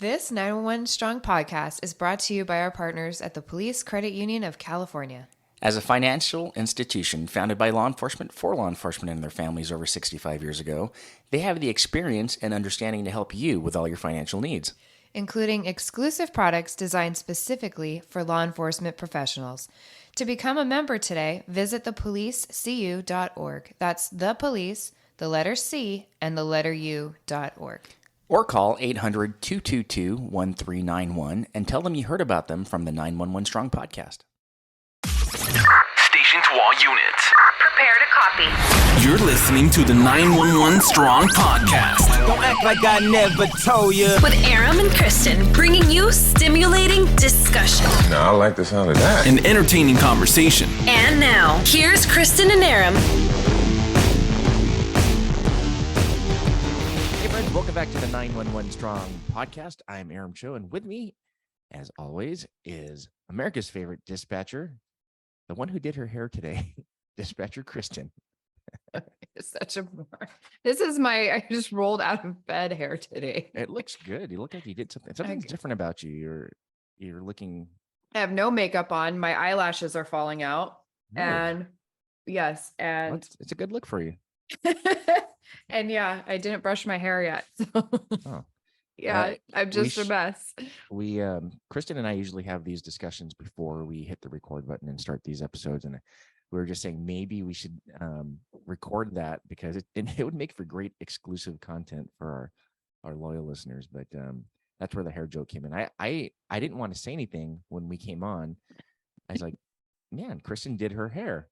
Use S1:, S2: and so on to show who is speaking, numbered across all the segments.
S1: This 911 Strong podcast is brought to you by our partners at the Police Credit Union of California.
S2: As a financial institution founded by law enforcement for law enforcement and their families over 65 years ago, they have the experience and understanding to help you with all your financial needs,
S1: including exclusive products designed specifically for law enforcement professionals. To become a member today, visit thepolicecu.org. That's the police, the letter C, and the letter U.org.
S2: Or call 800-222-1391 and tell them you heard about them from the 911 Strong podcast.
S3: Station to all units.
S4: Prepare to copy.
S5: You're listening to the 911 Strong podcast.
S6: Don't act like I never told you.
S4: With Aram and Kristen, bringing you stimulating discussion.
S7: No, I like the sound of that.
S5: An entertaining conversation.
S4: And now, here's Kristen and Aram.
S2: Hey friends, welcome back to the 911 Strong podcast. I'm Aram Choe, and with me, as always, is America's favorite dispatcher, the one who did her hair today, Dispatcher Kristen.
S1: This is I just rolled out of bed hair today.
S2: It looks good. You look like you did something. Something's different about you. You're looking.
S1: I have no makeup on. My eyelashes are falling out.
S2: Oh.
S1: And yes, and
S2: Well, it's a good look for you.
S1: and yeah, I didn't brush my hair yet. So
S2: Oh.
S1: yeah, I'm just a mess.
S2: We, Kristen and I usually have these discussions before we hit the record button and start these episodes. And we were just saying maybe we should record that because it would make for great exclusive content for our loyal listeners. But that's where the hair joke came in. I didn't want to say anything when we came on. I was like, man, Kristen did her hair.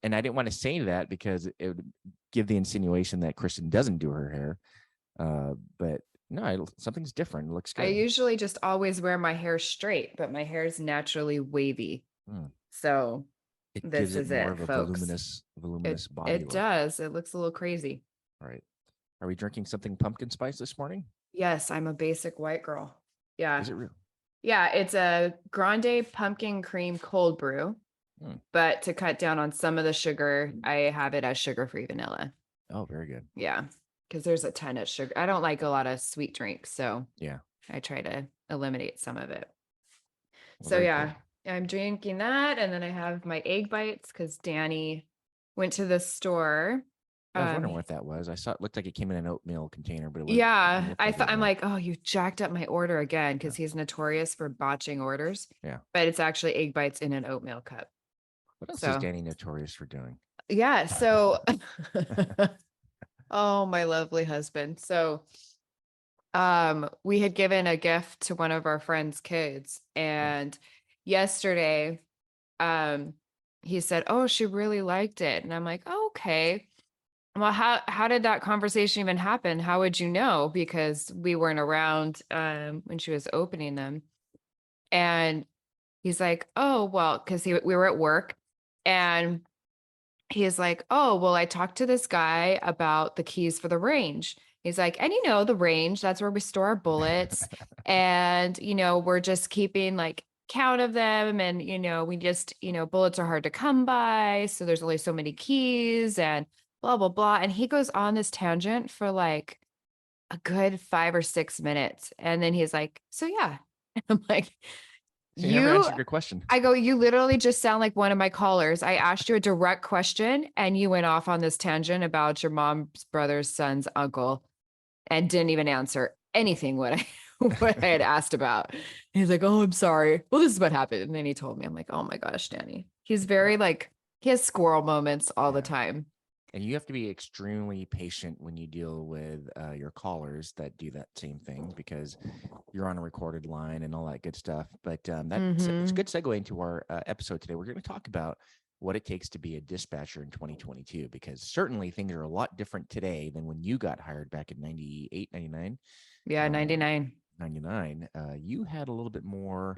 S2: And I didn't want to say that because it would give the insinuation that Kristen doesn't do her hair. But no, something's different. It looks good.
S1: I usually just always wear my hair straight, but my hair is naturally wavy. So this is
S2: more
S1: it,
S2: of a
S1: folks.
S2: voluminous body.
S1: It
S2: look.
S1: does. It looks a little crazy.
S2: All right. Are we drinking something pumpkin spice this morning?
S1: Yes, I'm a basic white girl. Yeah.
S2: Is it real?
S1: Yeah, it's a grande pumpkin cream cold brew. But to cut down on some of the sugar, I have it as sugar-free vanilla.
S2: Oh, very good.
S1: Yeah, because there's a ton of sugar. I don't like a lot of sweet drinks, so
S2: Yeah.
S1: I try to eliminate some of it.
S2: Well,
S1: So
S2: very
S1: yeah, I'm drinking that, and then I have my egg bites because Danny went to the store.
S2: I was wondering what that was. I saw it looked like it came in an oatmeal container, but it was.
S1: Yeah, I'm like, oh, you jacked up my order again because he's notorious for botching orders.
S2: Yeah.
S1: But it's actually egg bites in an oatmeal cup.
S2: What else is Danny notorious for doing?
S1: Yeah. So, oh, my lovely husband. So, we had given a gift to one of our friends' kids, and yesterday, he said, "Oh, she really liked it," and I'm like, oh, "Okay." Well, how did that conversation even happen? How would you know? Because we weren't around when she was opening them, and he's like, "Oh, well," because we were at work. And he's like, "Oh, well, I talked to this guy about the keys for the range." He's like, "And the range, that's where we store our bullets. And, we're just keeping like count of them. And, we just, bullets are hard to come by. So there's only so many keys and blah, blah, blah." And he goes on this tangent for like a good 5 or 6 minutes. And then he's like, "So yeah." And I'm like,
S2: So you never answered your question.
S1: I go, "You literally just sound like one of my callers. I asked you a direct question and you went off on this tangent about your mom's brother's son's uncle and didn't even answer anything what I had asked about." He's like, "Oh, I'm sorry. Well, this is what happened." And then he told me. I'm like, "Oh my gosh, Danny." He's very he has squirrel moments all the time.
S2: And you have to be extremely patient when you deal with your callers that do that same thing because you're on a recorded line and all that good stuff. But that's it's a good segue into our episode today. We're going to talk about what it takes to be a dispatcher in 2022, because certainly things are a lot different today than when you got hired back in 98, 99.
S1: Yeah, 99.
S2: 99. You had a little bit more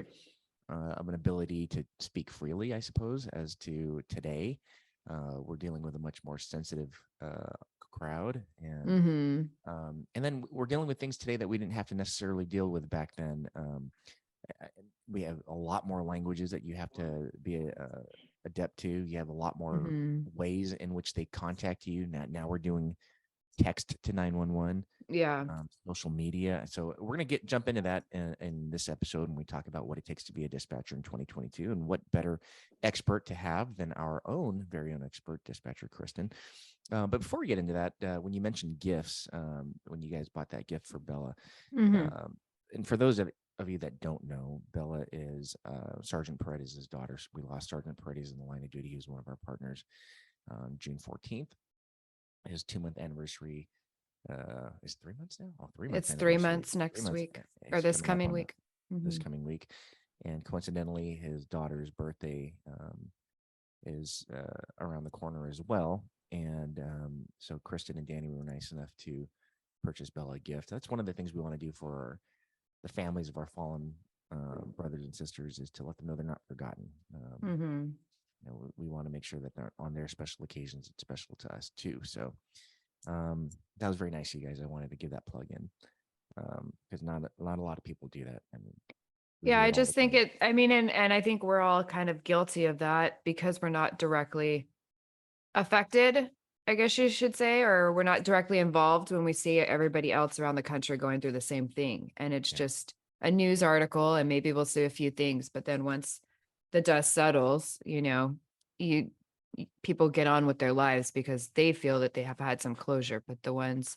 S2: of an ability to speak freely, I suppose, as to today. We're dealing with a much more sensitive crowd, and then we're dealing with things today that we didn't have to necessarily deal with back then. We have a lot more languages that you have to be adept to. You have a lot more ways in which they contact you. Now we're doing text to 911.
S1: Yeah.
S2: social media. So we're going to jump into that in this episode when we talk about what it takes to be a dispatcher in 2022, and what better expert to have than our own very own expert dispatcher, Kristen. But before we get into that, when you mentioned gifts, when you guys bought that gift for Bella, and for those of you that don't know, Bella is Sergeant Paredes' daughter. We lost Sergeant Paredes in the line of duty. He was one of our partners on June 14th. His 2-month anniversary is 3 months now. Oh, 3 months.
S1: It's 3 months next week, or this coming week.
S2: This coming week, and coincidentally, his daughter's birthday is around the corner as well. And so Kristen and Danny were nice enough to purchase Bella a gift. That's one of the things we want to do for the families of our fallen brothers and sisters, is to let them know they're not forgotten. We want to make sure that they're on their special occasions. It's special to us too. So that was very nice of you guys. I wanted to give that plug in because not a lot of people do that. I mean,
S1: Yeah, I just think and I think we're all kind of guilty of that because we're not directly affected, I guess you should say, or we're not directly involved when we see everybody else around the country going through the same thing. And it's just a news article, and maybe we'll see a few things, but then once the dust settles, people get on with their lives because they feel that they have had some closure. But the ones,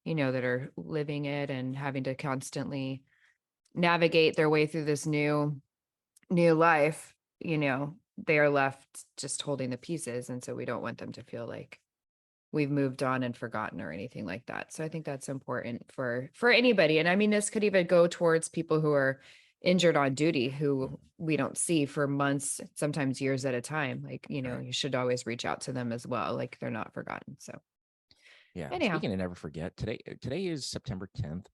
S1: that are living it and having to constantly navigate their way through this new life, they are left just holding the pieces. And so we don't want them to feel like we've moved on and forgotten or anything like that. So I think that's important for anybody. And I mean, this could even go towards people who are injured on duty, who we don't see for months, sometimes years at a time. Like, you should always reach out to them as well. Like, they're not forgotten. So
S2: yeah.
S1: Anyhow.
S2: Speaking of never forget, today is September 10th.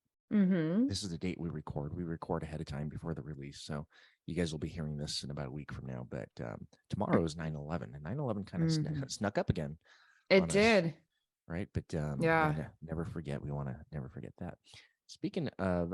S2: This is the date we record. We record ahead of time before the release. So you guys will be hearing this in about a week from now. But tomorrow is 9/11, and 9/11 kind of snuck up again.
S1: It did.
S2: Right. But never forget. We want to never forget that. Speaking of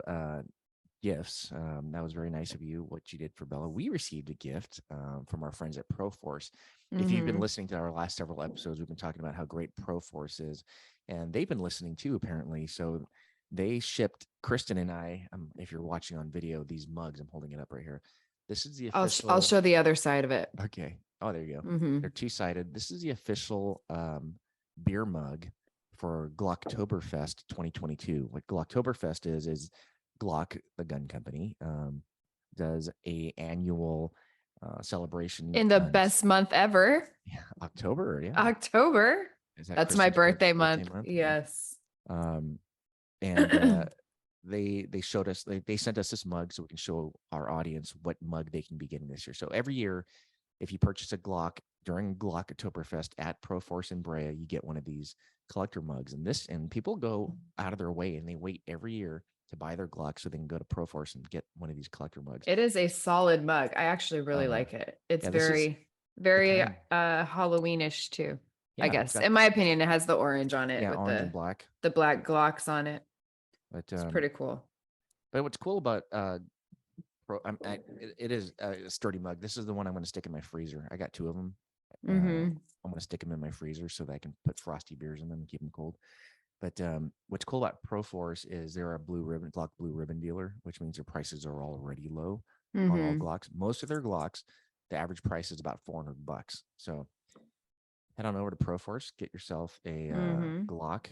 S2: gifts, that was very nice of you, what you did for Bella. We received a gift from our friends at ProForce. If you've been listening to our last several episodes, we've been talking about how great ProForce is, and they've been listening too, apparently. So they shipped Kristen and I, if you're watching on video, these mugs. I'm holding it up right here. This is the official.
S1: I'll show the other side of it.
S2: Okay. Oh, there you go. They're two-sided. This is the official beer mug for Glocktoberfest 2022. What Glocktoberfest is Glock, the gun company, does a annual celebration
S1: in the best month ever.
S2: Yeah, October. Yeah,
S1: October. That's my birthday month. Yes.
S2: And they showed us. They sent us this mug so we can show our audience what mug they can be getting this year. So every year, if you purchase a Glock during Glocktoberfest at ProForce in Brea, you get one of these collector mugs. And people go out of their way and they wait every year to buy their Glock so they can go to ProForce and get one of these collector mugs.
S1: It is a solid mug. I actually really like it. It's very Halloweenish too. Yeah, I guess, in my opinion, it has the orange on it.
S2: Yeah,
S1: with
S2: orange and black.
S1: The black Glocks on it.
S2: But
S1: it's pretty cool.
S2: But what's cool about it is a sturdy mug. This is the one I'm going to stick in my freezer. I got 2 of them. I'm going to stick them in my freezer so that I can put frosty beers in them and keep them cold. But what's cool about ProForce is they're a Glock blue ribbon dealer, which means their prices are already low on all Glocks. Most of their Glocks, the average price is about $400. So head on over to ProForce, get yourself a Glock.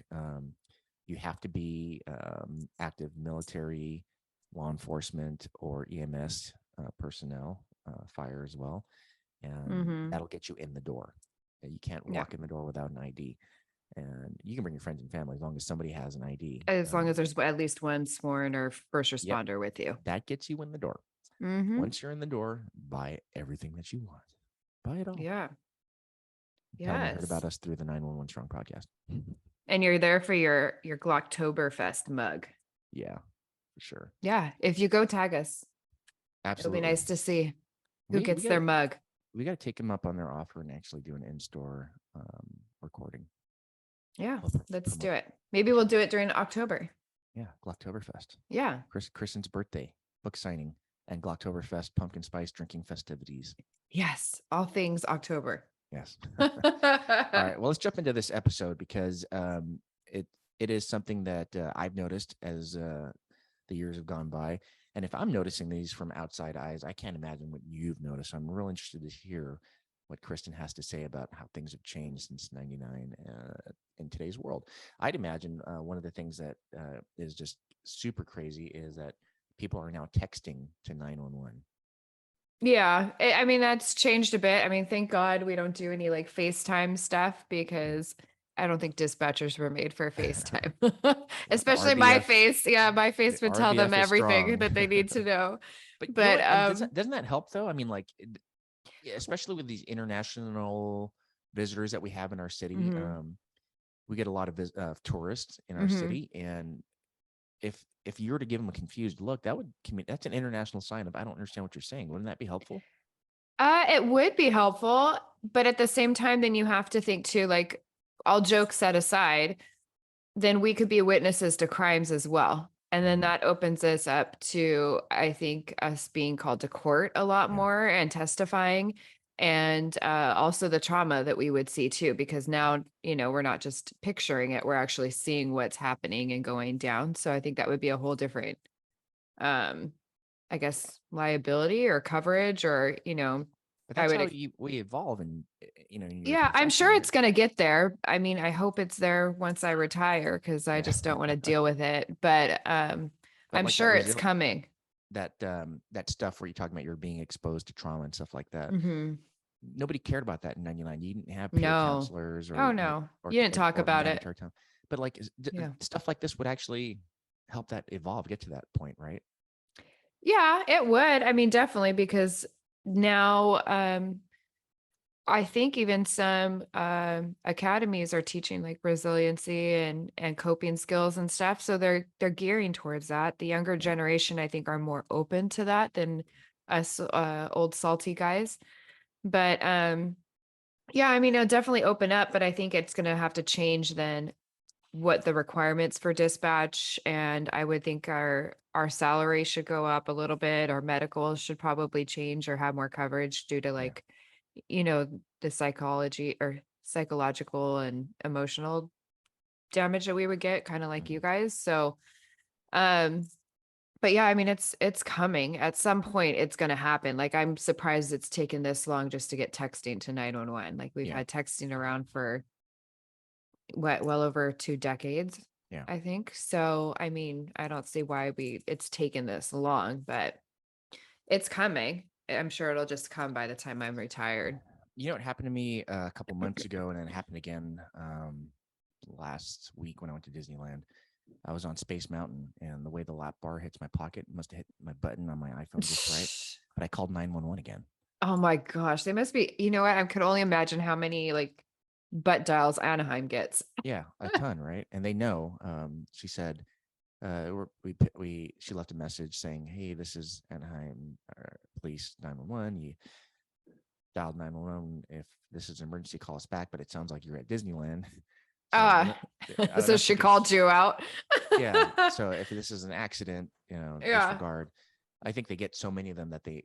S2: You have to be active military, law enforcement, or EMS personnel, fire as well. And that'll get you in the door. You can't walk in the door without an ID. And you can bring your friends and family as long as somebody has an ID.
S1: As long as there's at least one sworn or first responder with you.
S2: That gets you in the door. Once you're in the door, buy everything that you want. Buy it all.
S1: Yeah.
S2: Yeah. Heard about us through the 911 Strong podcast.
S1: And you're there for your Glocktoberfest mug.
S2: Yeah, for sure.
S1: Yeah. If you go, tag us.
S2: Absolutely.
S1: It'll be nice to see who gets their mug.
S2: We got to take them up on their offer and actually do an in-store recording.
S1: Yeah, let's do it. Maybe we'll do it during October.
S2: Yeah, Glocktoberfest.
S1: Yeah.
S2: Kristen's birthday, book signing, and Glocktoberfest pumpkin spice drinking festivities.
S1: Yes, all things October.
S2: Yes. All right. Well, let's jump into this episode because it is something that I've noticed as the years have gone by. And if I'm noticing these from outside eyes, I can't imagine what you've noticed. I'm real interested to hear what Kristen has to say about how things have changed since '99 in today's world. I'd imagine one of the things that is just super crazy is that people are now texting to 911.
S1: Yeah, I mean that's changed a bit. I mean, thank God we don't do any like FaceTime stuff because I don't think dispatchers were made for FaceTime.
S2: Well, the
S1: Especially my
S2: RBF,
S1: face. Yeah, my
S2: the
S1: face would tell them
S2: RBF is
S1: everything
S2: strong.
S1: that they need to know.
S2: But you know
S1: But
S2: what? And doesn't that help though? I mean, like, yeah, especially with these international visitors that we have in our city.
S1: mhm,
S2: We get a lot of tourists in our
S1: mhm.
S2: city, and if you were to give them a confused look, that's an international sign of I don't understand what you're saying. Wouldn't that be helpful?
S1: It would be helpful, but at the same time, then you have to think too, like all jokes set aside, then we could be witnesses to crimes as well. And then
S2: Mhm.
S1: that opens us up to, I think, us being called to court a lot
S2: Yeah,
S1: more and testifying. And also the trauma that we would see too, because now, we're not just picturing it, we're actually seeing what's happening and going down. So I think that would be a whole different, um, I guess, liability or coverage or,
S2: but
S1: I
S2: that's
S1: would
S2: how we evolve, and in your
S1: yeah, I'm
S2: profession,
S1: sure
S2: right?
S1: it's gonna get there. I mean, I hope it's there once I retire because I
S2: Yeah,
S1: just don't want to deal with it. But
S2: but
S1: I'm
S2: like that
S1: sure it's
S2: resil
S1: coming.
S2: that stuff where you're talking about you're being exposed to trauma and stuff like that.
S1: Hmm.
S2: Nobody cared about that in '99. You didn't have peer
S1: No.
S2: counselors
S1: Oh
S2: or
S1: no. You didn't talk
S2: or
S1: about it.
S2: mandatory time, but like
S1: Yeah.
S2: stuff like this would actually help that evolve, get to that point, right?
S1: Yeah, it would. I mean, definitely because now I think even some academies are teaching like resiliency and coping skills and stuff. So they're gearing towards that. The younger
S2: Yeah,
S1: generation, I think, are more open to that than us old salty guys. But yeah, I mean, it'll definitely open up, but I think it's going to have to change then what the requirements for dispatch. And I would think our salary should go up a little bit. Our medical should probably change or have more coverage due to
S2: yeah.
S1: like, the psychology or psychological and emotional damage that we would get, kind of like you
S2: Mhm.
S1: guys. So, um, but yeah, I mean, it's coming at some point. It's going to happen. Like, I'm surprised it's taken this long just to get texting to 911. Like, we've
S2: Yeah,
S1: had texting around for what, well over 2 decades,
S2: yeah.
S1: I think. So, I mean, I don't see why it's taken this long, but it's coming. I'm sure it'll just come by the time I'm retired.
S2: You know what happened to me a couple months ago, and then it happened again last week when I went to Disneyland. I was on Space Mountain, and the way the lap bar hits my pocket must have hit my button on my iPhone just right. But I called 911 again.
S1: Oh my gosh, they must be, you know what? I could only imagine how many like butt dials Anaheim gets.
S2: Yeah, a ton, right? And they know. She said, she left a message saying, "Hey, this is Anaheim Police 911. You dialed 911. If this is an emergency, call us back. But it sounds like you're at Disneyland." So
S1: Ah,
S2: I don't
S1: so
S2: know if she
S1: she
S2: could.
S1: called you out.
S2: Yeah. So if this is an accident,
S1: Yeah,
S2: disregard. I think they get so many of them that they.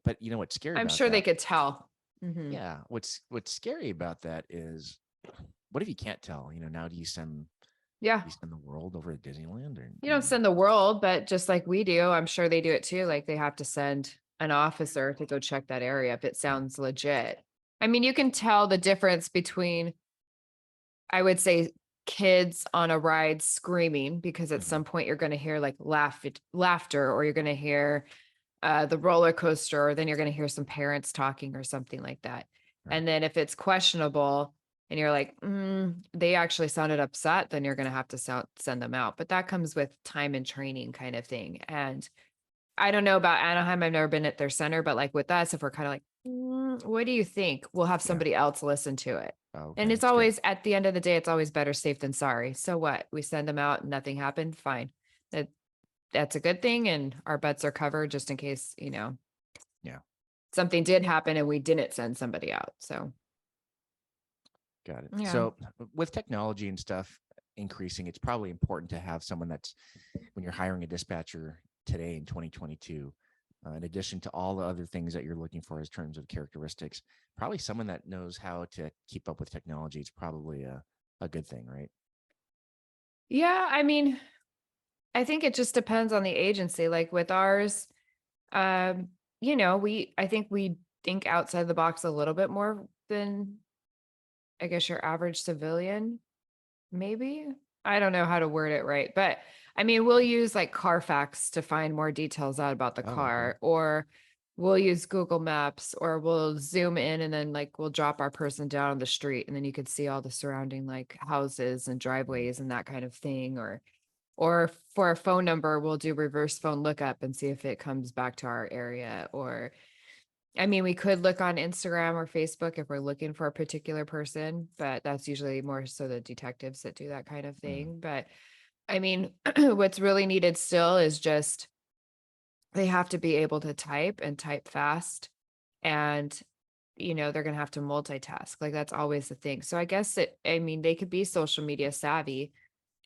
S2: But you know what's scary
S1: I'm
S2: about
S1: sure they
S2: that?
S1: could tell. Hmm.
S2: Yeah. What's scary about that is, what if you can't tell? Now
S1: Yeah.
S2: do you send the world over to Disneyland, or
S1: You don't send the world, but just like we do, I'm sure they do it too. Like they have to send an officer to go check that area if it
S2: yeah.
S1: sounds legit. I mean, you can tell the difference between, I would say, kids on a ride screaming because at
S2: Mhm.
S1: some point you're going to hear like laughter, or you're going to hear the roller coaster, or then you're going to hear some parents talking or something like that.
S2: Right.
S1: And then if it's questionable and you're like, they actually sounded upset, then you're going to have to send them out. But that comes with time and training kind of thing. And I don't know about Anaheim. I've never been at their center, but like with us, if we're kind of like, what do you think? We'll have
S2: Yeah.
S1: somebody else listen to it.
S2: Oh, okay.
S1: And it's
S2: That's good.
S1: always at the end of the day, it's always better safe than sorry. So what? We send them out, nothing happened. Fine. That that's a good thing. And our butts are covered just in case,
S2: Yeah.
S1: something did happen and we didn't send somebody out. So
S2: Got it.
S1: yeah.
S2: So with technology and stuff increasing, it's probably important to have someone that's, when you're hiring a dispatcher today in 2022, in addition to all the other things that you're looking for as terms of characteristics, probably someone that knows how to keep up with technology is probably a good thing, right?
S1: Yeah, I mean, I think it just depends on the agency. Like with ours, um, I think we think outside the box a little bit more than I guess your average civilian, maybe. I don't know how to word it right, but I mean, we'll use like Carfax to find more details out about the
S2: Oh, okay.
S1: car, or we'll use Google Maps, or we'll zoom in and then like we'll drop our person down on the street and then you could see all the surrounding like houses and driveways and that kind of thing. Or for a phone number, we'll do reverse phone lookup and see if it comes back to our area. Or, I mean, we could look on Instagram or Facebook if we're looking for a particular person, but that's usually more so the detectives that do that kind of thing. But I mean, what's really needed still is just they have to be able to type and type fast. And, they're going to have to multitask. Like that's always the thing. So I guess I mean, they could be social media savvy.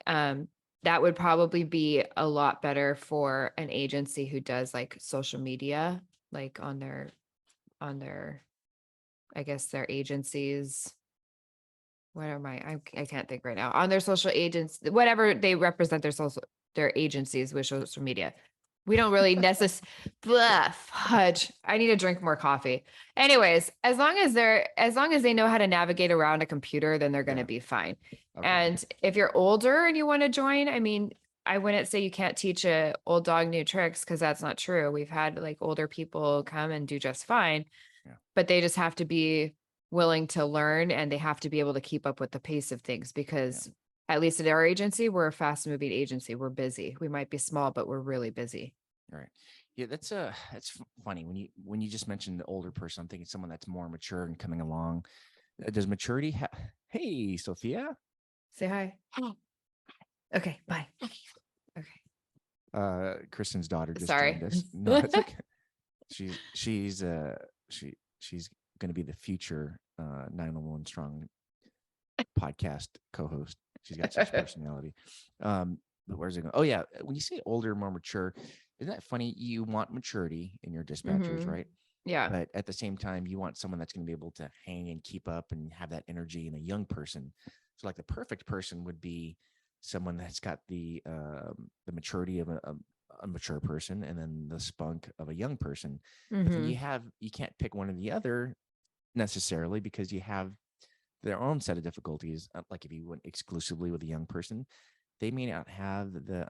S1: um, that would probably be a lot better for an agency who does like social media, like on their, I guess their agencies. What am I can't think right now. On their social agents, whatever they represent their agencies with social media. We don't really fudge. I need to drink more coffee. Anyways, as long as they know how to navigate around a computer, then they're going to
S2: Yeah.
S1: be fine.
S2: Okay.
S1: And if you're older and you want to join, I mean, I wouldn't say you can't teach a old dog new tricks because that's not true. We've had like older people come and do just fine,
S2: Yeah.
S1: but they just have to be willing to learn and they have to be able to keep up with the pace of things because at least at our agency, we're a fast moving agency. We're busy. We might be small, but we're really busy.
S2: All right. Yeah, that's funny when you just mentioned the older person. I'm thinking someone that's more mature and coming along. Does maturity Hey, Sophia.
S1: Say hi. Okay, bye. Okay.
S2: Kristen's daughter just
S1: Sorry.
S2: joined us. No, it's okay. She's she's going to be the future 911 Strong podcast co-host. She's got such personality. But where's it going? Oh yeah, when you say older, more mature, isn't that funny? You want maturity in your dispatchers,
S1: Mhm.
S2: right?
S1: Yeah.
S2: But at the same time, you want someone that's going to be able to hang and keep up and have that energy in a young person. So, like the perfect person would be someone that's got the maturity of a mature person, and then the spunk of a young person. But then
S1: Mhm.
S2: you can't pick one or the other necessarily because you have their own set of difficulties. Like if you went exclusively with a young person, they may not have the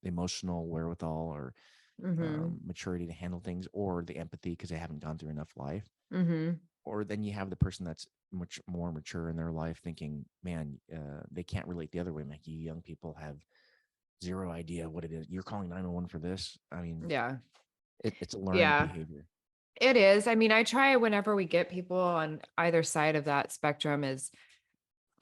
S2: emotional wherewithal or
S1: Mhm.
S2: maturity to handle things, or the empathy because they haven't gone through enough life.
S1: Mhm.
S2: Or then you have the person that's much more mature in their life, thinking, man, they can't relate the other way. Like you young people have zero idea what it is. You're calling 911 for this. I mean,
S1: Yeah.
S2: it's a learned
S1: Yeah.
S2: behavior.
S1: It is. I mean, I try whenever we get people on either side of that spectrum is,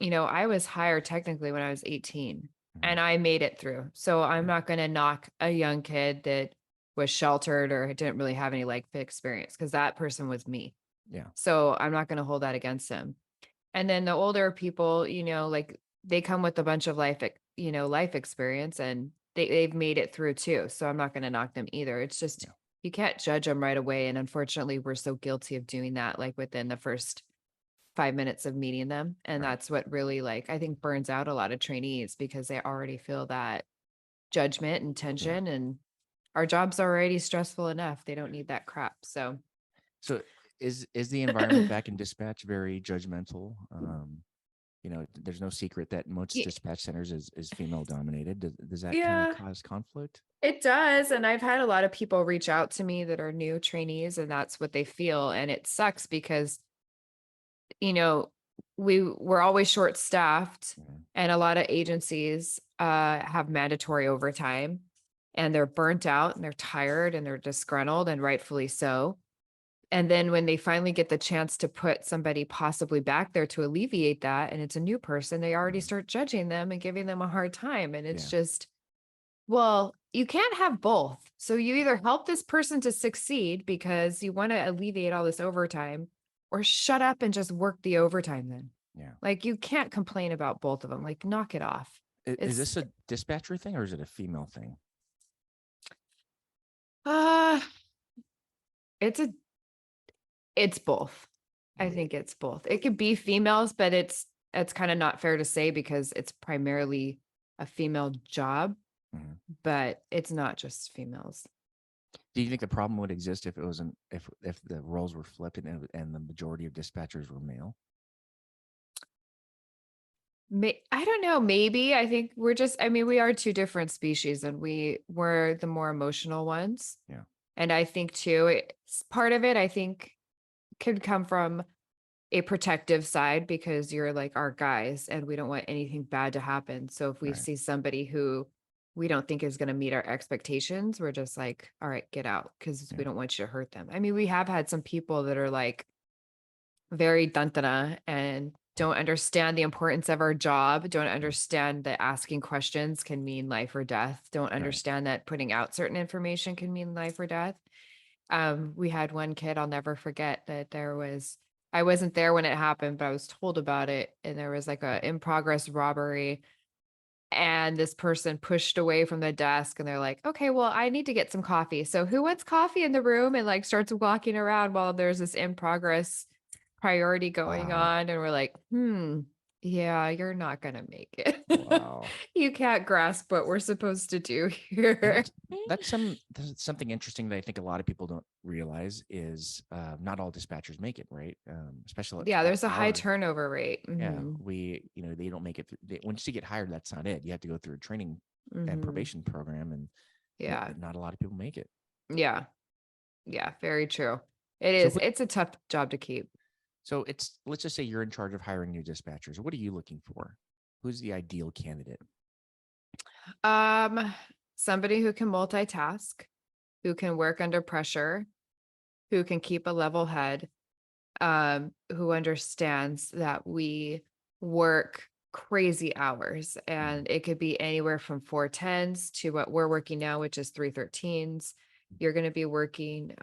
S1: I was hired technically when I was 18
S2: Mhm.
S1: and I made it through. So I'm not going to knock a young kid that was sheltered or didn't really have any like experience because that person was me.
S2: Yeah.
S1: So I'm not going to hold that against them. And then the older people, like they come with a bunch of life experience and they've made it through too. So I'm not going to knock them either. It's just,
S2: Yeah.
S1: you can't judge them right away. And unfortunately, we're so guilty of doing that, like within the first 5 minutes of meeting them. And
S2: Right.
S1: that's what really like, I think burns out a lot of trainees because they already feel that judgment and
S2: Yeah.
S1: tension and our job's already stressful enough. They don't need that crap. So
S2: So is the environment back in dispatch very judgmental? There's no secret that most
S1: Ye-
S2: dispatch centers is female dominated. Does that kind of
S1: yeah,
S2: cause conflict?
S1: it does. And I've had a lot of people reach out to me that are new trainees and that's what they feel. And it sucks because, you know, we're always short staffed
S2: Mhm.
S1: and a lot of agencies have mandatory overtime and they're burnt out and they're tired and they're disgruntled and rightfully so. And then when they finally get the chance to put somebody possibly back there to alleviate that, and it's a new person, they already
S2: Mhm.
S1: start judging them and giving them a hard time. And it's
S2: Yeah.
S1: just, well, you can't have both. So you either help this person to succeed because you want to alleviate all this overtime, or shut up and just work the overtime then.
S2: Yeah.
S1: Like you can't complain about both of them. Like knock it off.
S2: Is
S1: It's
S2: this a dispatcher thing or is it a female thing?
S1: uh it's a it's both. I
S2: Mm.
S1: think it's both. It could be females, but it's kind of not fair to say because it's primarily a female job,
S2: Mhm.
S1: but it's not just females.
S2: Do you think the problem would exist if it wasn't if the roles were flipped and the majority of dispatchers were male?
S1: I don't know. Maybe I think I mean, we are two different species and we're the more emotional ones.
S2: Yeah.
S1: And I think too, part of it, I think could come from a protective side because you're like our guys and we don't want anything bad to happen. So if we
S2: Right.
S1: see somebody who we don't think is going to meet our expectations, we're just like, all right, get out because we
S2: Yeah.
S1: don't want you to hurt them. I mean, we have had some people that are like very dantana and don't understand the importance of our job, don't understand that asking questions can mean life or death, don't understand that putting out certain information can mean life or death. We had one kid, I'll never forget that I wasn't there when it happened, but I was told about it. And there was like a in progress robbery. And this person pushed away from the desk and they're like, okay, well, I need to get some coffee. So who wants coffee in the room? And like starts walking around while there's this in progress priority going
S2: Wow.
S1: on. And we're like, yeah, you're not going to make it.
S2: Wow.
S1: You can't grasp what we're supposed to do
S2: And
S1: here.
S2: that's something interesting that I think a lot of people don't realize is not all dispatchers make it, right? Especially
S1: Yeah, there's a high
S2: our
S1: turnover rate.
S2: yeah,
S1: Mhm.
S2: they don't make it once you get hired, that's not it. You have to go through a training and
S1: Mhm.
S2: probation program, and
S1: Yeah.
S2: not a lot of people make it.
S1: Yeah. Yeah. Very true. It
S2: So
S1: is. It's a tough job to keep.
S2: so let's just say you're in charge of hiring new dispatchers. What are you looking for? Who's the ideal candidate?
S1: Um, Somebody who can multitask, who can work under pressure, who can keep a level head, who understands that we work crazy hours and it could be anywhere from 410s to what we're working now, which is 313s. You're going to be working,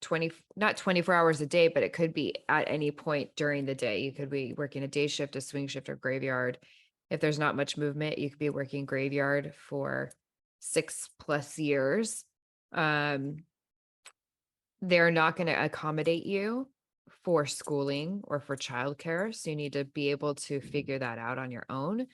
S1: 20, not 24 hours a day, but it could be at any point during the day. You could be working a day shift, a swing shift, or graveyard. If there's not much movement, you could be working graveyard for 6+ years. They're not going to accommodate you for schooling or for childcare. So you need to be able to figure that out on your own.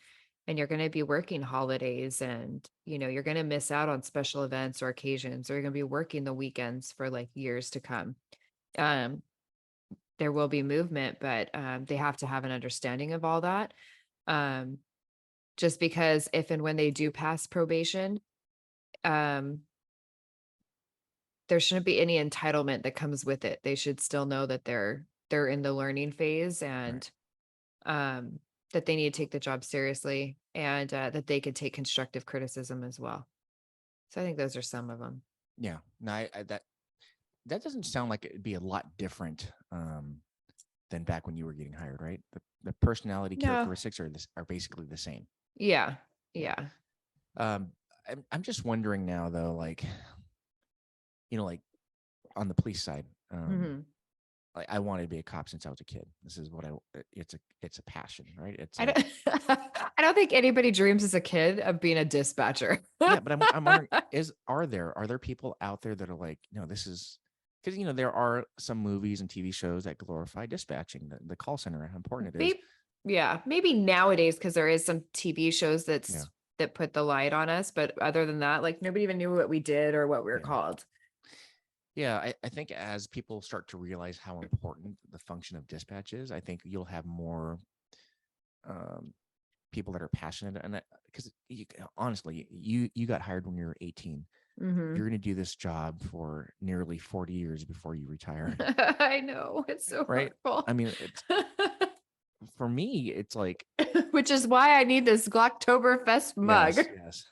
S1: And you're going to be working holidays and, you're going to miss out on special events or occasions, or you're going to be working the weekends for like years to come. Um, there will be movement, but they have to have an understanding of all that. Um, just because if and when they do pass probation, um, there shouldn't be any entitlement that comes with it. They should still know that they're in the learning phase
S2: Right.
S1: and that they need to take the job seriously and that they could take constructive criticism as well. So I think those are some of them.
S2: Yeah. No, that doesn't sound like it'd be a lot different than back when you were getting hired, right? The personality
S1: No.
S2: characteristics are basically the same.
S1: Yeah.
S2: Yeah.
S1: Yeah.
S2: I'm just wondering now though, like, like on the police side,
S1: Mhm.
S2: like I wanted to be a cop since I was a kid. This is what it's a passion, right? It's
S1: I
S2: like,
S1: don't I don't think anybody dreams as a kid of being a dispatcher.
S2: yeah, but I'm wondering, are there people out there that are like, no, this is because there are some movies and TV shows that glorify dispatching, the call center, how important it is.
S1: Maybe nowadays because there is some TV shows
S2: Yeah.
S1: that put the light on us, but other than that, like nobody even knew what we did or what we were
S2: Yeah.
S1: called.
S2: Yeah, I think as people start to realize how important the function of dispatch is, I think you'll have more people that are passionate, and because honestly, you got hired when you were 18.
S1: Mhm.
S2: You're going to do this job for nearly 40 years before you retire,
S1: I know it's so
S2: right?
S1: hurtful.
S2: I mean, for me, it's like,
S1: Which is why I need this Glocktoberfest mug.
S2: yes.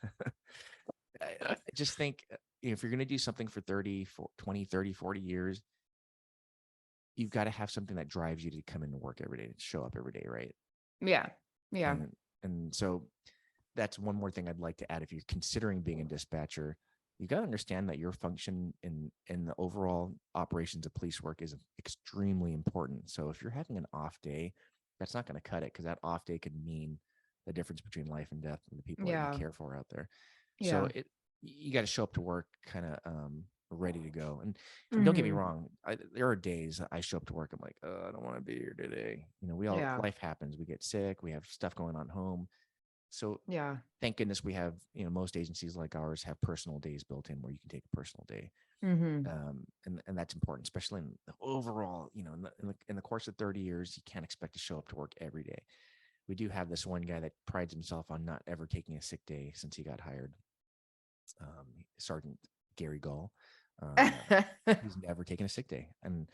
S2: I just think if you're going to do something for 30, 20, 30, 40 years, you've got to have something that drives you to come into work every day, to show up every day, right?
S1: Yeah. Yeah.
S2: And so that's one more thing I'd like to add. If you're considering being a dispatcher, you got to understand that your function in the overall operations of police work is extremely important. So if you're having an off day, that's not going to cut it, because that off day could mean the difference between life and death and the people that
S1: Yeah.
S2: you care for out there.
S1: Yeah.
S2: So you got to show up to work kind of ready to go. And don't get me
S1: Mhm.
S2: wrong, there are days that I show up to work, I'm like, I don't want to be here today. We all
S1: Yeah.
S2: life happens. We get sick. We have stuff going on at home. So
S1: Yeah.
S2: thank goodness we have, most agencies like ours have personal days built in where you can take a personal day.
S1: Mm-hmm.
S2: And that's important, especially in the overall, in the course of 30 years, you can't expect to show up to work every day. We do have this one guy that prides himself on not ever taking a sick day since he got hired. Sergeant Gary Gull. He's never taken a sick day. And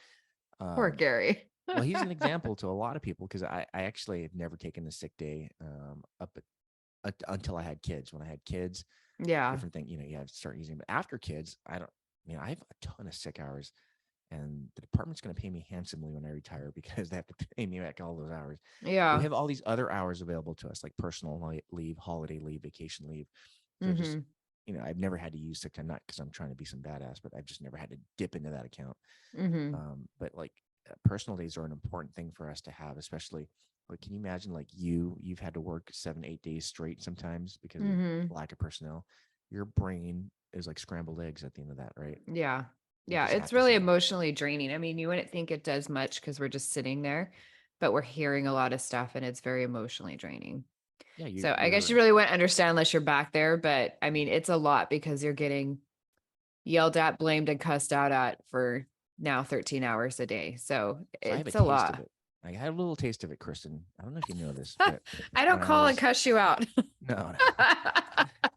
S1: Poor Gary.
S2: well, he's an example to a lot of people because I actually have never taken a sick day until I had kids. When I had kids,
S1: Yeah.
S2: different thing, you have to start using. But after kids, I have a ton of sick hours, and the department's going to pay me handsomely when I retire because they have to pay me back all those hours.
S1: Yeah.
S2: We have all these other hours available to us, like personal leave, holiday leave, vacation leave. So just, I've never had to use sick time, not because I'm trying to be some badass, but I've just never had to dip into that account. But like personal days are an important thing for us to have, especially like, can you imagine like you've had to work 7-8 days straight sometimes because of lack of personnel. Your brain is like scrambled eggs at the end of that, right?
S1: Yeah.
S2: You
S1: Yeah.
S2: just have
S1: It's
S2: to
S1: really
S2: say,
S1: emotionally draining. I mean, you wouldn't think it does much because we're just sitting there, but we're hearing a lot of stuff and it's very emotionally draining.
S2: yeah,
S1: So I guess you really wouldn't understand unless you're back there. But I mean, it's a lot because you're getting yelled at, blamed, and cussed out at for now 13 hours a day. So
S2: So I have a
S1: it's a
S2: taste
S1: lot.
S2: of it. I had a little taste of it, Kristen. I don't know if you know this, but
S1: I don't
S2: when
S1: call and cuss you out.
S2: no.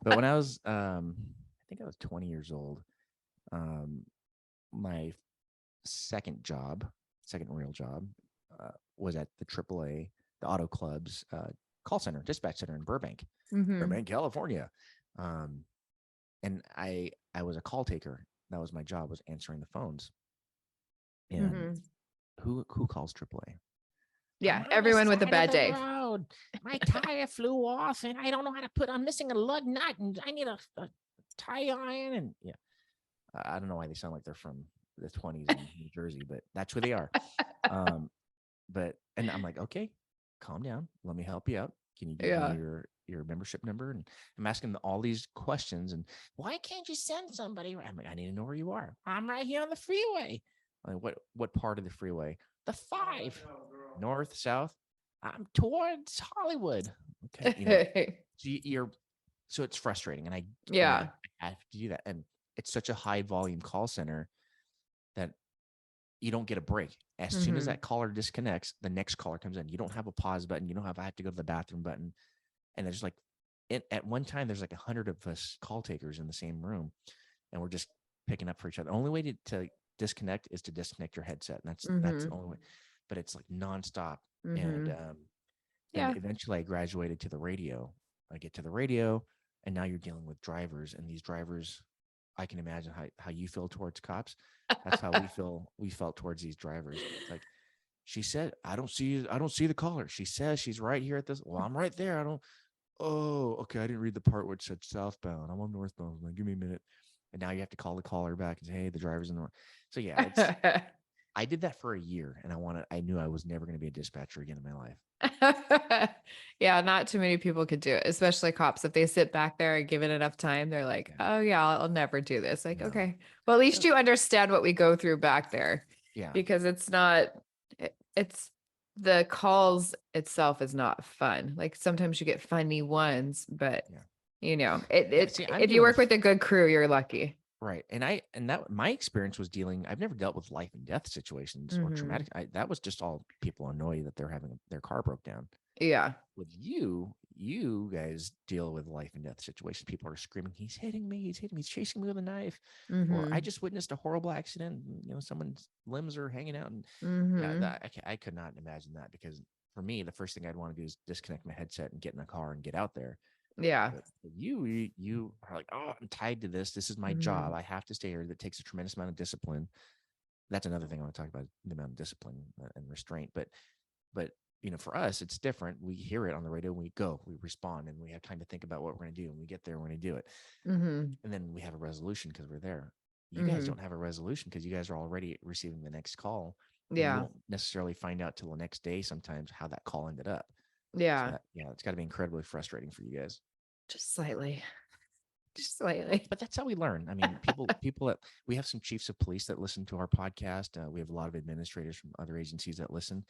S2: But when I was, I think I was 20 years old. My second real job, was at the AAA, the Auto Club's call center, dispatch center in Burbank, California. And I was a call taker. That was my job, was answering the phones. And who calls AAA?
S1: Yeah, everyone with a bad day.
S2: Road. My tire flew off, and I don't know how to I'm missing a lug nut, and I need a tire iron. And yeah, I don't know why they sound like they're from the 20s in New Jersey, but that's who they are. And I'm like, okay, calm down. Let me help you out. Can you give me your membership number? And I'm asking them all these questions. And why can't you send somebody? I'm like, I need to know where you are. I'm right here on the freeway. I'm like, what part of the freeway? The 5, north, south. I'm towards Hollywood. Okay, so it's frustrating, and I have to do that. And it's such a high volume call center that you don't get a break. As soon as that caller disconnects, the next caller comes in. You don't have a pause button. You don't have I have to go to the bathroom button. And there's like at one time there's like 100 of us call takers in the same room, and we're just picking up for each other. The only way to disconnect is to disconnect your headset, and that's the only way. But it's like nonstop. And then eventually I graduated to the radio. I get to the radio, and now you're dealing with drivers, and these drivers, I can imagine how you feel towards cops. That's how we felt towards these drivers. It's like, she said, I don't see the caller. She says she's right here at this. Well, I'm right there. Oh, okay. I didn't read the part where it said southbound. I'm on northbound. Like, give me a minute. And now you have to call the caller back and say, hey, the driver's in the wrong. So yeah, I did that for a year, and I knew I was never going to be a dispatcher again in my life.
S1: Yeah, not too many people could do it, especially cops. If they sit back there and give it enough time, they're like, oh yeah, I'll never do this. Like,
S2: No.
S1: okay, well, at least you understand what we go through back there.
S2: Yeah.
S1: Because it's not, it's the calls itself is not fun. Like sometimes you get funny ones, but if you work with a good crew, you're lucky.
S2: Right. And that my experience was I've never dealt with life and death situations or traumatic. That was just all people annoyed that they're having their car broke down.
S1: Yeah.
S2: With you guys deal with life and death situations. People are screaming, he's hitting me, he's chasing me with a knife. Or I just witnessed a horrible accident. Someone's limbs are hanging out. And I could not imagine that, because for me, the first thing I'd want to do is disconnect my headset and get in the car and get out there.
S1: Yeah.
S2: But you are like, oh, I'm tied to this. This is my job. I have to stay here. That takes a tremendous amount of discipline. That's another thing I want to talk about, the amount of discipline and restraint. But for us, it's different. We hear it on the radio, and we respond, and we have time to think about what we're going to do. And we get there, we're going to do it. And then we have a resolution because we're there. You guys don't have a resolution because you guys are already receiving the next call.
S1: Yeah.
S2: You won't necessarily find out till the next day sometimes how that call ended up.
S1: Yeah.
S2: So it's got to be incredibly frustrating for you guys.
S1: Just slightly.
S2: But that's how we learn. I mean, people that we have some chiefs of police that listen to our podcast. We have a lot of administrators from other agencies that listen.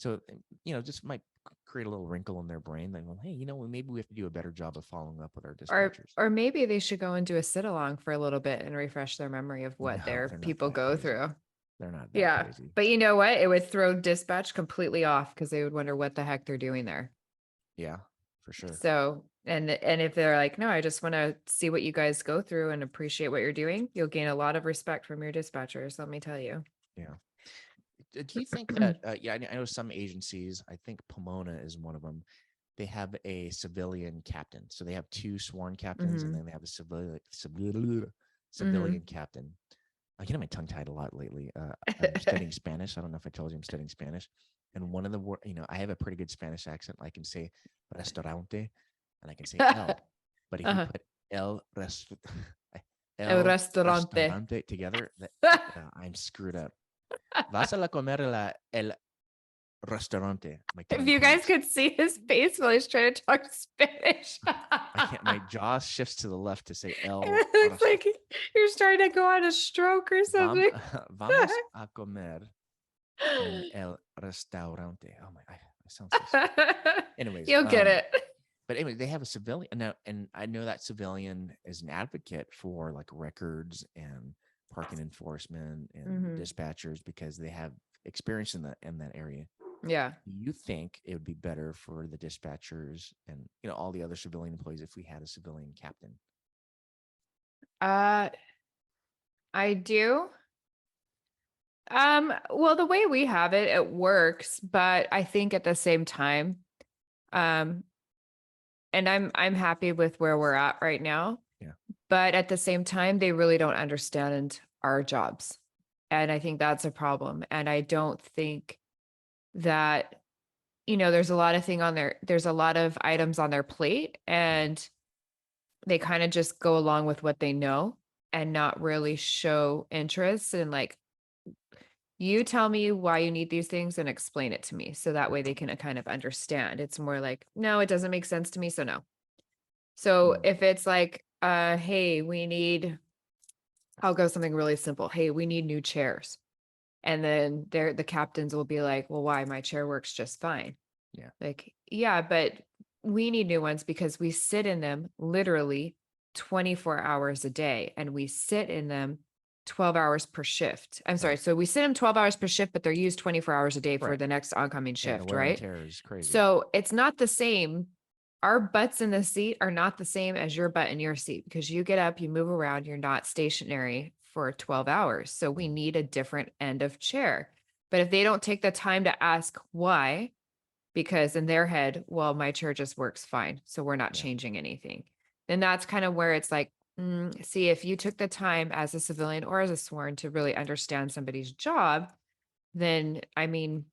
S2: So, just might create a little wrinkle in their brain. Like, well, hey, maybe we have to do a better job of following up with our dispatchers.
S1: Or maybe they should go and do a sit along for a little bit and refresh their memory of what
S2: No,
S1: their
S2: they're not
S1: people
S2: that
S1: go
S2: crazy.
S1: through.
S2: They're not that
S1: Yeah.
S2: crazy.
S1: But you know what? It would throw dispatch completely off because they would wonder what the heck they're doing there.
S2: Yeah, for sure.
S1: So, and if they're like, no, I just want to see what you guys go through and appreciate what you're doing, you'll gain a lot of respect from your dispatchers. Let me tell you.
S2: Yeah. Do you think that, I know some agencies, I think Pomona is one of them. They have a civilian captain. So they have two sworn captains and then they have a civilian captain. I get my tongue tied a lot lately. I'm studying Spanish. I don't know if I told you I'm studying Spanish. And one of the words, I have a pretty good Spanish accent. I can say restaurante and I can say el. But if you put
S1: El restaurante
S2: together, I'm screwed up. Vas a la comer el restaurante.
S1: If you guys could see his face while he's trying to talk Spanish.
S2: I can't. My jaw shifts to the left to say el.
S1: It looks like you're starting to go on a stroke or something.
S2: Vamos a comer en el restaurante. Oh my, I sound so stupid. Anyways,
S1: you'll get it.
S2: But anyway, they have a civilian now, and I know that civilian is an advocate for like records and parking enforcement and dispatchers because they have experience in that area.
S1: Yeah.
S2: Do you think it would be better for the dispatchers and all the other civilian employees if we had a civilian captain?
S1: I do. Well, the way we have it, it works, but I think at the same time, and I'm happy with where we're at right now.
S2: Yeah.
S1: But at the same time, they really don't understand our jobs. And I think that's a problem. And I don't think that, there's a lot of there's a lot of items on their plate and they kind of just go along with what they know and not really show interest and like, you tell me why you need these things and explain it to me. So that way they can kind of understand. It's more like, no, it doesn't make sense to me. So no. So if it's like, hey, I'll go something really simple. Hey, we need new chairs. And then the captains will be like, well, why? My chair works just fine.
S2: Yeah.
S1: Like, yeah, but we need new ones because we sit in them literally 24 hours a day and we sit in them 12 hours per shift. I'm sorry. So we sit them 12 hours per shift, but they're used 24 hours a day for the next oncoming shift,
S2: the wear
S1: right?
S2: and tear is crazy.
S1: So it's not the same. Our butts in the seat are not the same as your butt in your seat because you get up, you move around, you're not stationary for 12 hours. So we need a different end of chair. But if they don't take the time to ask why, because in their head, well, my chair just works fine. So we're not changing anything. Then that's kind of where it's like, see, if you took the time as a civilian or as a sworn to really understand somebody's job, then I mean,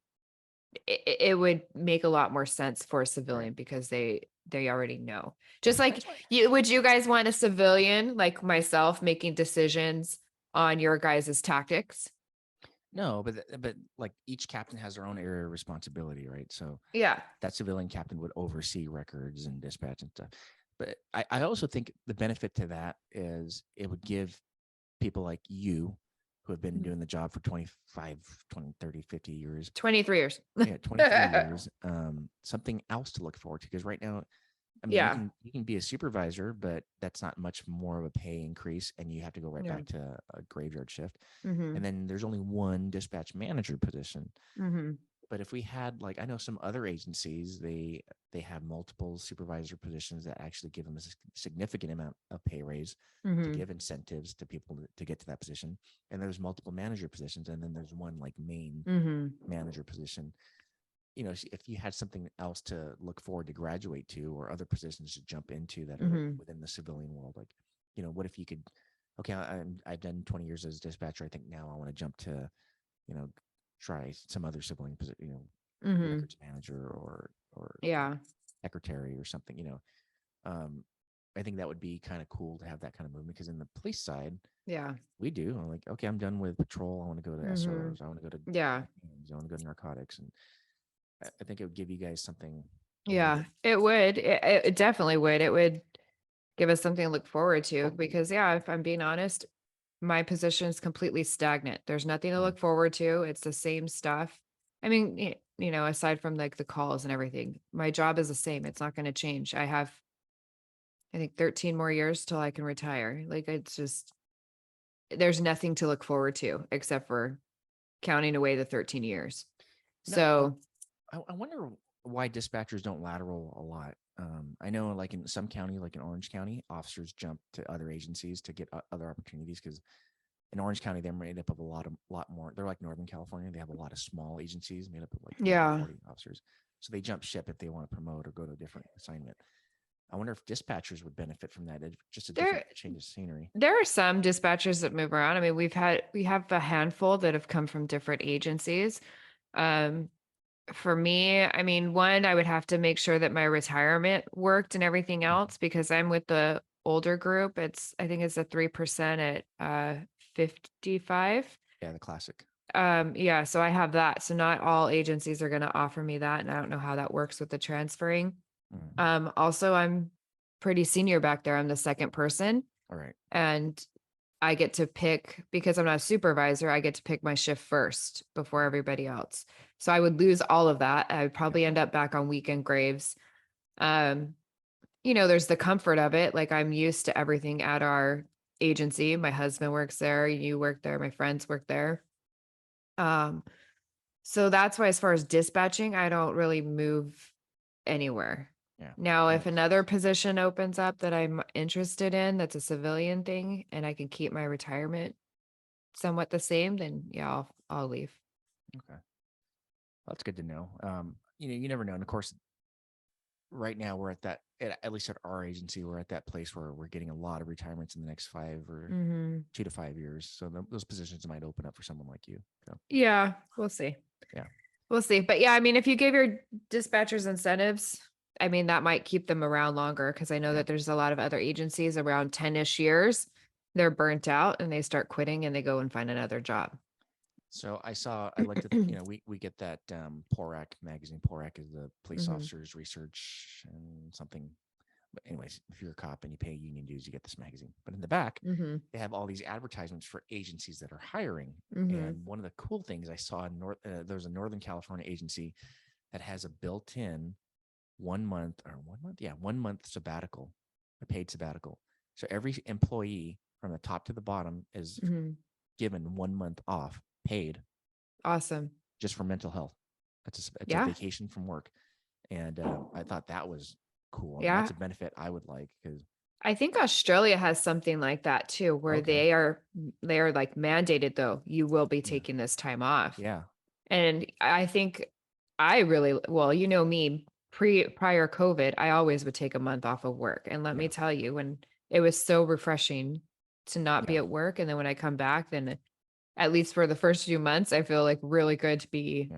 S1: it would make a lot more sense for a civilian because they already know. Just like would you guys want a civilian like myself making decisions on your guys' tactics?
S2: No, but like each captain has their own area of responsibility, right? So
S1: Yeah,
S2: that civilian captain would oversee records and dispatch and stuff. But I also think the benefit to that is it would give people like you who have been doing the job for 25, 20, 30, 50 years.
S1: 23 years.
S2: Yeah, 23 years. Something else to look forward to. Because right now, I mean, you can be a supervisor, but that's not much more of a pay increase. And you have to go right back to a graveyard shift. And then there's only one dispatch manager position. But if we had, like, I know some other agencies, they have multiple supervisor positions that actually give them a significant amount of pay raise to give incentives to people to get to that position. And there's multiple manager positions, and then there's one like main manager position. If you had something else to look forward to graduate to, or other positions to jump into that are within the civilian world, like, what if you could? Okay, I've done 20 years as a dispatcher. I think now I want to jump to, try some other civilian position, records manager or secretary or something, I think that would be kind of cool to have that kind of movement because in the police side, we do. I'm like, okay, I'm done with patrol. I want to go to SOs. I want to go to I want to go to narcotics, and I think it would give you guys something.
S1: Yeah, it would. It definitely would. It would give us something to look forward to because if I'm being honest, my position is completely stagnant. There's nothing to look forward to. It's the same stuff. I mean, aside from like the calls and everything, my job is the same. It's not going to change. I have, I think 13 more years till I can retire. Like it's just, there's nothing to look forward to except for counting away the 13 years.
S2: No,
S1: So
S2: I wonder why dispatchers don't lateral a lot. I know, like in some county, like in Orange County, officers jump to other agencies to get other opportunities because in Orange County they're made up of a lot more. They're like Northern California; they have a lot of small agencies made up of like 30 or
S1: yeah,
S2: 40 officers. So they jump ship if they want to promote or go to a different assignment. I wonder if dispatchers would benefit from that. Just a different change of scenery.
S1: there are some dispatchers that move around. I mean, we have a handful that have come from different agencies. Um, for me, I mean, one, I would have to make sure that my retirement worked and everything else because I'm with the older group. I think it's a 3% at 55.
S2: Yeah, the classic.
S1: Yeah, so I have that. So not all agencies are going to offer me that. And I don't know how that works with the transferring. Also, I'm pretty senior back there. I'm the second person.
S2: All right.
S1: And I get to pick, because I'm not a supervisor, I get to pick my shift first before everybody else. So I would lose all of that. I would probably end up back on weekend graves. There's the comfort of it. Like I'm used to everything at our agency. My husband works there, you work there, my friends work there. So that's why, as far as dispatching, I don't really move anywhere.
S2: Yeah.
S1: Now, if another position opens up that I'm interested in, that's a civilian thing, and I can keep my retirement somewhat the same, then yeah, I'll leave.
S2: Okay. Well, that's good to know. You never know. And of course, right now we're at least at our agency, we're at that place where we're getting a lot of retirements in the next 2 to 5 years. So those positions might open up for someone like you. So.
S1: Yeah, we'll see.
S2: Yeah.
S1: We'll see. But yeah, I mean, if you give your dispatchers incentives, I mean, that might keep them around longer because I know that there's a lot of other agencies around 10-ish years. They're burnt out and they start quitting and they go and find another job.
S2: So I looked at, we get that PORAC magazine. PORAC is the police officers research and something. But anyways, if you're a cop and you pay union dues, you get this magazine. But in the back, they have all these advertisements for agencies that are hiring. And one of the cool things I saw there's a Northern California agency that has a built-in 1 month sabbatical, a paid sabbatical. So every employee from the top to the bottom is given 1 month off, paid.
S1: Awesome.
S2: Just for mental health. It's a vacation from work. And I thought that was cool.
S1: Yeah.
S2: That's a benefit I would like because
S1: I think Australia has something like that too, where they are like mandated though, you will be taking this time off.
S2: Yeah.
S1: And I think I really, well, me, prior COVID, I always would take a month off of work. And let me tell you, when it was so refreshing to not be at work. And then when I come back, then at least for the first few months, I feel like really good to be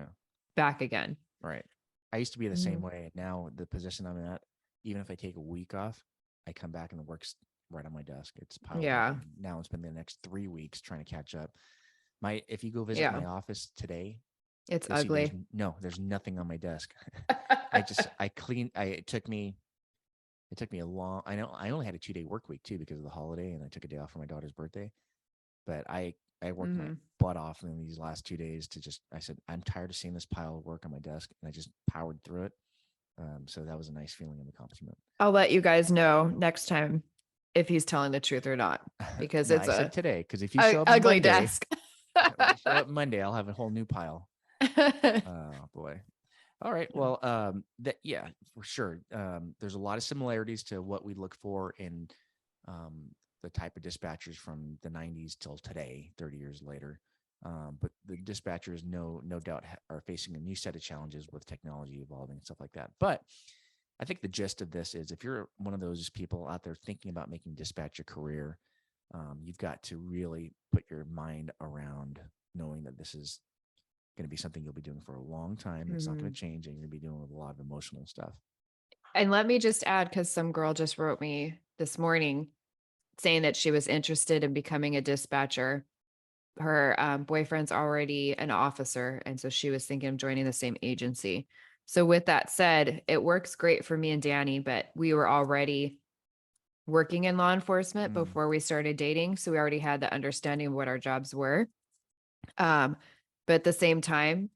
S1: back again.
S2: Right. I used to be the same way. And now the position I'm at, even if I take a week off, I come back and the work's right on my desk. It's piled up. Now I'm spending the next 3 weeks trying to catch up. If you go visit my office today,
S1: it's ugly.
S2: There's nothing on my desk. It took me a long, I only had a 2-day work week too, because of the holiday, and I took a day off for my daughter's birthday, but I worked my butt off in these last 2 days I said, I'm tired of seeing this pile of work on my desk, and I just powered through it. So that was a nice feeling of accomplishment.
S1: I'll let you guys know next time if he's telling the truth or not, because
S2: No,
S1: it's
S2: I said today, because if you show up
S1: ugly
S2: Monday,
S1: desk.
S2: when I show up Monday, I'll have a whole new pile. Oh boy. All right. Well, for sure. There's a lot of similarities to what we look for in the type of dispatchers from the 90s till today, 30 years later. But the dispatchers, no doubt, are facing a new set of challenges with technology evolving and stuff like that. But I think the gist of this is, if you're one of those people out there thinking about making dispatch a career, you've got to really put your mind around knowing that this is going to be something you'll be doing for a long time. It's not going to change, and you're going to be dealing with a lot of emotional stuff.
S1: And let me just add, because some girl just wrote me this morning saying that she was interested in becoming a dispatcher. Her boyfriend's already an officer, and so she was thinking of joining the same agency. So with that said, it works great for me and Danny, but we were already working in law enforcement before we started dating, so we already had the understanding of what our jobs were. But at the same time,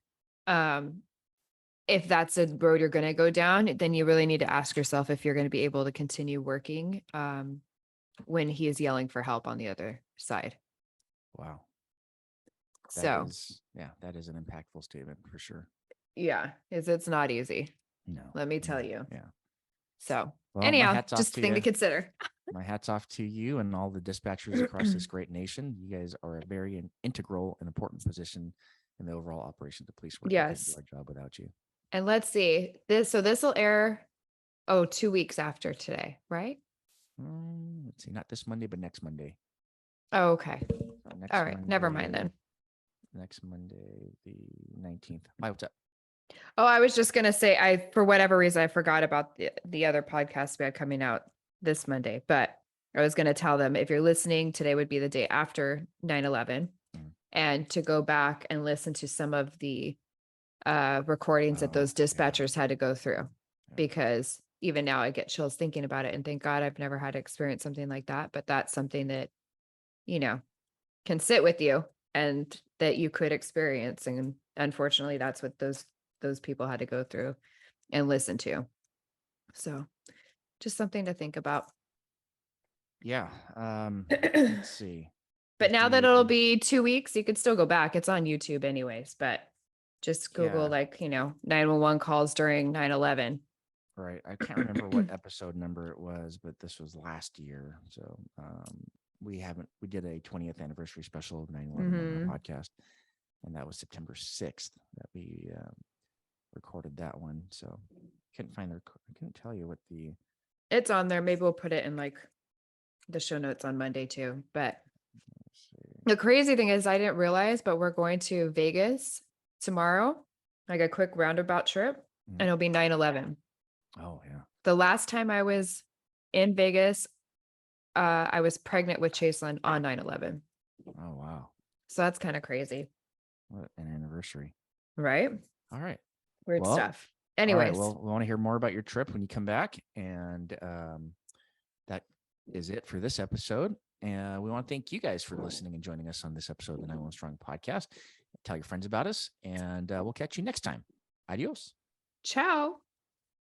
S1: if that's a road you're going to go down, then you really need to ask yourself if you're going to be able to continue working when he is yelling for help on the other side.
S2: Wow.
S1: So
S2: That is an impactful statement for sure.
S1: yeah, it's not easy.
S2: No.
S1: Let me tell you.
S2: Yeah.
S1: So
S2: Well, my
S1: anyhow,
S2: hat's off
S1: just
S2: to
S1: a thing
S2: you.
S1: to consider.
S2: My hat's off to you and all the dispatchers across this great nation. You guys are a very integral and important position in the overall operation of the police work. We couldn't do
S1: Yes.
S2: our job without you.
S1: And let's see this. So this will air, 2 weeks after today, right?
S2: Let's see, not this Monday, but next Monday.
S1: Oh, okay.
S2: So next
S1: All right. Never mind then.
S2: Next Monday, the 19th. Why, what's up?
S1: Oh, I was just gonna say, for whatever reason, I forgot about the other podcast we had coming out this Monday, but I was gonna tell them if you're listening, today would be the day after 9/11, and to go back and listen to some of the recordings that those dispatchers had to go through, because even now I get chills thinking about it. And thank God I've never had to experience something like that. But that's something that, can sit with you and that you could experience. And unfortunately, that's what those people had to go through and listen to. So just something to think about.
S2: Yeah. Let's see.
S1: But now that it'll be 2 weeks, you could still go back. It's on YouTube anyways, but just Google 911 calls during 9/11.
S2: Right. I can't remember what episode number it was, but this was last year. So we did a 20th anniversary special of 9/11 on our podcast. And that was September 6th that we recorded that one. So I couldn't tell you what
S1: it's on there. Maybe we'll put it in the show notes on Monday too. But the crazy thing is I didn't realize, but we're going to Vegas tomorrow, like a quick roundabout trip, and it'll be 9/11.
S2: Oh yeah.
S1: The last time I was in Vegas, I was pregnant with Chaselyn on 9/11.
S2: Oh wow.
S1: So that's kind of crazy.
S2: What an anniversary.
S1: Right?
S2: All right.
S1: Weird stuff.
S2: All right,
S1: Anyways.
S2: well, we want to hear more about your trip when you come back. And that is it for this episode. And we want to thank you guys for listening and joining us on this episode of the 911 Strong podcast. Tell your friends about us, and we'll catch you next time. Adios.
S1: Ciao.